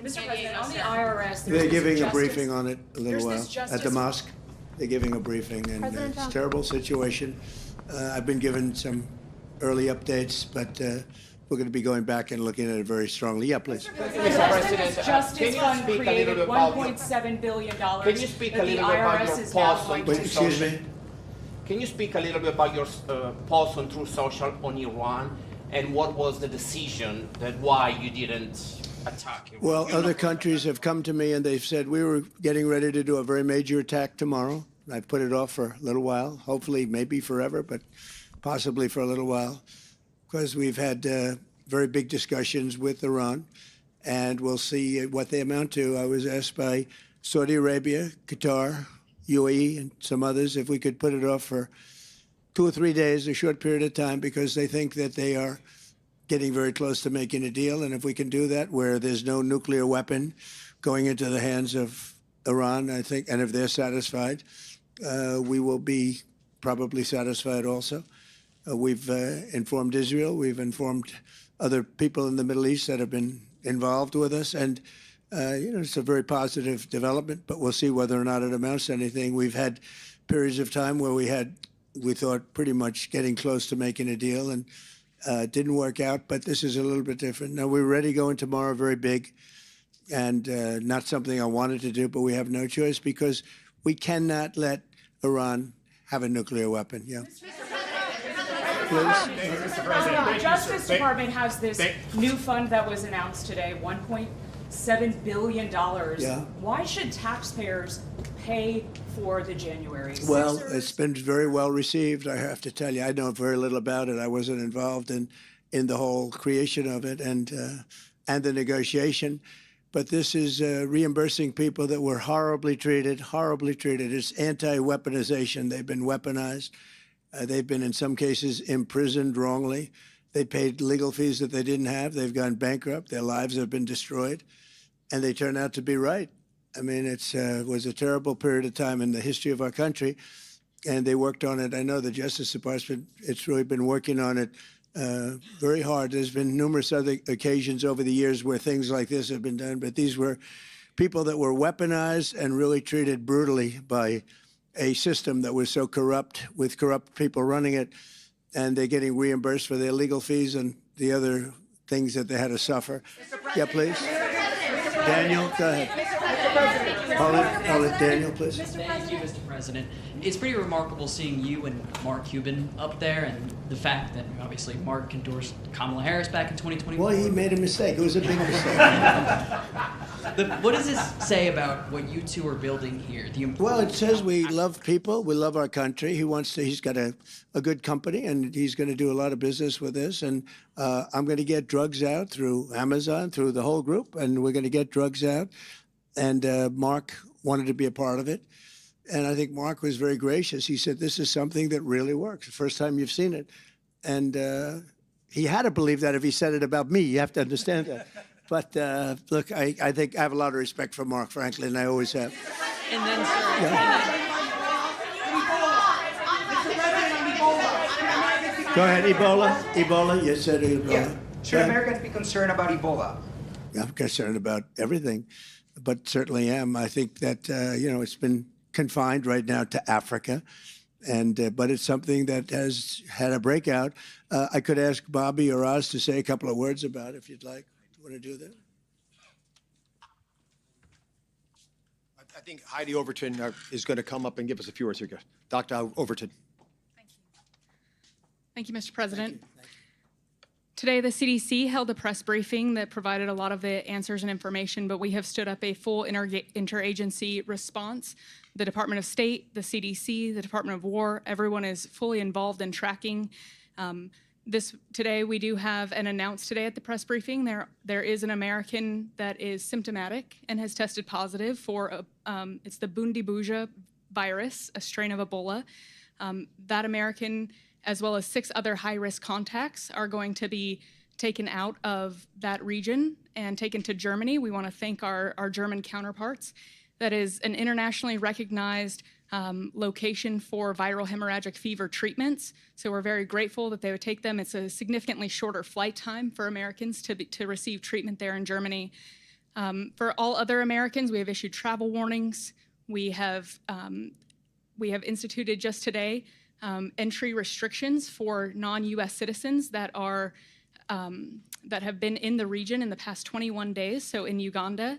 Mr. President, on the IRS, They're giving a briefing on it a little while at the mosque. They're giving a briefing, and it's a terrible situation. I've been given some early updates, but we're going to be going back and looking at it very strongly. Yeah, please. Mr. President, Justice Fund created $1.7 billion. Can you speak a little bit about your pulse on Truth Excuse Social? me? Can you speak a little bit about your pulse on Truth Social on Iran, and what was the decision that why you didn't attack it? Well, other countries have come to me and they've said we were getting ready to do a very major attack tomorrow. I've put it off for a little while, hopefully maybe forever, but possibly for a little while, because we've had very big discussions with Iran, and we'll see what they amount to. I was asked by Saudi Arabia, Qatar, UAE, and some others if we could put it off for 2 or 3 days, a short period of time, because they think that they are getting very close to making a deal. And if we can do that, where there's no nuclear weapon going into the hands of Iran, I think, and if they're satisfied, we will be probably satisfied also. We've informed Israel. We've informed other people in the Middle East that have been involved with us. And, it's a very positive development, but we'll see whether or not it amounts to anything. We've had periods of time where we thought pretty much getting close to making a deal, and it didn't work out, but this is a little bit different. Now, we're ready going tomorrow, very big, and not something I wanted to do, but we have no choice because we cannot let Iran have a nuclear weapon. Yeah. Please. The Justice Department has this new fund that was announced today, $1.7 billion. Yeah. Why should taxpayers pay for the January 6th? Well, it's been very well received, I have to tell you. I know very little about it. I wasn't involved in the whole creation of it and the negotiation. But this is reimbursing people that were horribly treated, horribly treated. It's anti-weaponization. They've been weaponized. They've been, in some cases, imprisoned wrongly. They paid legal fees that they didn't have. They've gone bankrupt. Their lives have been destroyed. And they turn out to be right. I mean, it was a terrible period of time in the history of our country. And they worked on it. I know the Justice Department, it's really been working on it very hard. There's been numerous other occasions over the years where things like this have been done. But these were people that were weaponized and really treated brutally by a system that was so corrupt, with corrupt people running it, and they're getting reimbursed for their legal fees and the other things that they had to suffer. Yeah, please. Daniel, go ahead. Hold it, Daniel, please. Thank you, Mr. President. It's pretty remarkable seeing you and Mark Cuban up there, and the fact that obviously Mark endorsed Kamala Harris back in 2021. Well, he made a mistake. It was a big mistake. What does this say about what you two are building here? Well, it says we love people. We love our country. He's got a good company, and he's going to do a lot of business with this. And I'm going to get drugs out through Amazon, through the whole group, and we're going to get drugs out. And Mark wanted to be a part of it. And I think Mark was very gracious. He said, this is something that really works. The first time you've seen it. And he had to believe that if he said it about me. You have to understand that. But look, I think I have a lot of respect for Mark, frankly, and I always have. And then, sir, Go ahead, Ebola. Ebola, you said Ebola. Yeah. Should Americans be concerned about Ebola? I'm concerned about everything, but certainly am. I think that, it's been confined right now to Africa, but it's something that has had a breakout. I could ask Bobby or Oz to say a couple of words about it, if you'd like. Do you want to do that? I think Heidi Overton is going to come up and give us a few words here. Dr. Overton. Thank you. Thank you, Mr. President. Today, the CDC held a press briefing that provided a lot of the answers and information, but we have stood up a full interagency response. The Department of State, the CDC, the Department of War, everyone is fully involved in tracking. Today, we do have an announced today at the press briefing. There is an American that is symptomatic and has tested positive for, it's the Bundibuja virus, a strain of Ebola. That American, as well as 6 other high-risk contacts, are going to be taken out of that region and taken to Germany. We want to thank our German counterparts. That is an internationally recognized location for viral hemorrhagic fever treatments. So we're very grateful that they would take them. It's a significantly shorter flight time for Americans to receive treatment there in Germany. For all other Americans, we have issued travel warnings. We have instituted just today entry restrictions for non-U.S. citizens that have been in the region in the past 21 days. So in Uganda,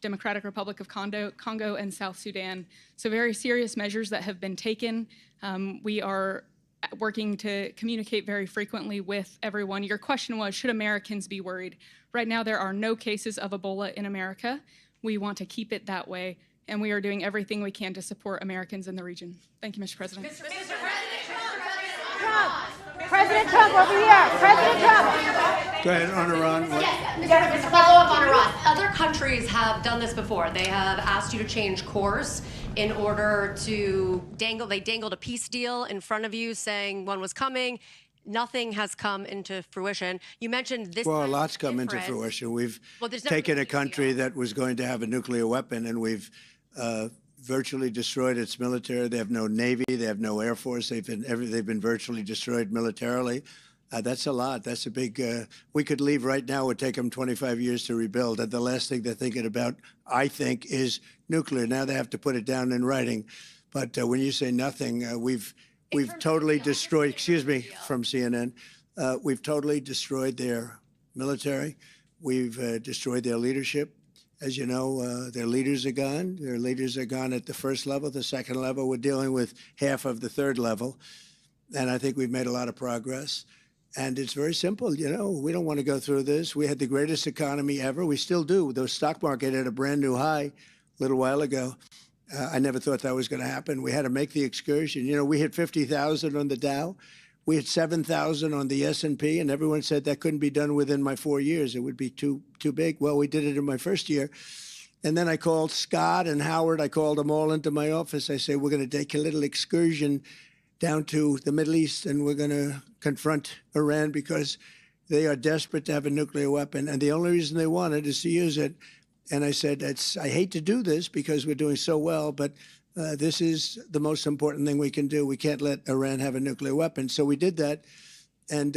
Democratic Republic of Congo, and South Sudan. So very serious measures that have been taken. We are working to communicate very frequently with everyone. Your question was, should Americans be worried? Right now, there are no cases of Ebola in America. We want to keep it that way, and we are doing everything we can to support Americans in the region. Thank you, Mr. President. President Trump, over here. President Trump. Go ahead, on Iran. Yes, follow up on Iran. Other countries have done this before. They have asked you to change course in order to they dangled a peace deal in front of you saying one was coming. Nothing has come into fruition. You mentioned this. Well, a lot's come into fruition. We've taken a country that was going to have a nuclear weapon, and we've virtually destroyed its military. They have no Navy. They have no Air Force. They've been virtually destroyed militarily. That's a lot. That's a big. We could leave right now. It would take them 25 years to rebuild. And the last thing they're thinking about, I think, is nuclear. Now they have to put it down in writing. But when you say nothing, we've totally destroyed. Excuse me, from CNN. We've totally destroyed their military. We've destroyed their leadership. As you know, their leaders are gone. Their leaders are gone at the first level. The second level, we're dealing with half of the third level. And I think we've made a lot of progress. And it's very simple. You know, we don't want to go through this. We had the greatest economy ever. We still do. The stock market hit a brand new high a little while ago. I never thought that was going to happen. We had to make the excursion. You know, we hit 50,000 on the Dow. We hit 7,000 on the S&P, and everyone said that couldn't be done within my 4 years. It would be too big. Well, we did it in my first year. And then I called Scott and Howard. I called them all into my office. I said, we're going to take a little excursion down to the Middle East, and we're going to confront Iran because they are desperate to have a nuclear weapon. And the only reason they want it is to use it. And I said, I hate to do this because we're doing so well, but this is the most important thing we can do. We can't let Iran have a nuclear weapon. So we did that. And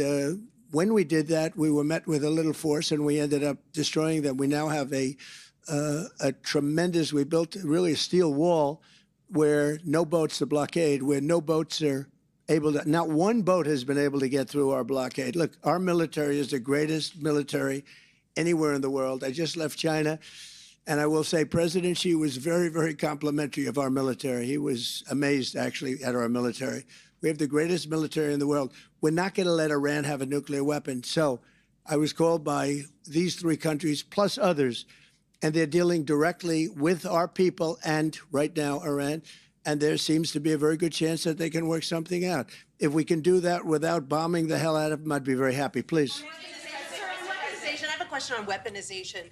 when we did that, we were met with a little force, and we ended up destroying them. We now have a tremendous, we built really a steel wall where no boats to blockade, where no boats are able to, not one boat has been able to get through our blockade. Look, our military is the greatest military anywhere in the world. I just left China, and I will say President Xi was very, very complimentary of our military. He was amazed, actually, at our military. We have the greatest military in the world. We're not going to let Iran have a nuclear weapon. So I was called by these three countries, plus others, and they're dealing directly with our people and, right now, Iran. And there seems to be a very good chance that they can work something out. If we can do that without bombing the hell out of them, I'd be very happy. Please. I have a question on weaponization.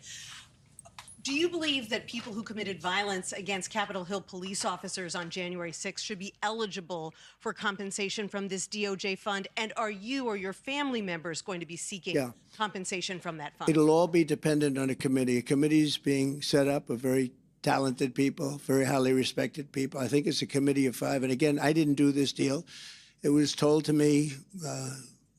Do you believe that people who committed violence against Capitol Hill police officers on January 6th should be eligible for compensation from this DOJ fund? And are you or your family members going to be seeking compensation from that fund? It'll all be dependent on a committee. A committee's being set up of very talented people, very highly respected people. I think it's a committee of 5. And again, I didn't do this deal. It was told to me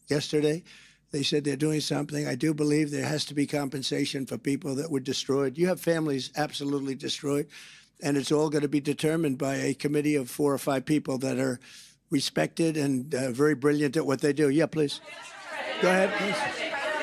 yesterday. They said they're doing something. I do believe there has to be compensation for people that were destroyed. You have families absolutely destroyed, and it's all going to be determined by a committee of 4 or 5 people that are respected and very brilliant at what they do. Yeah, please. Go ahead, please.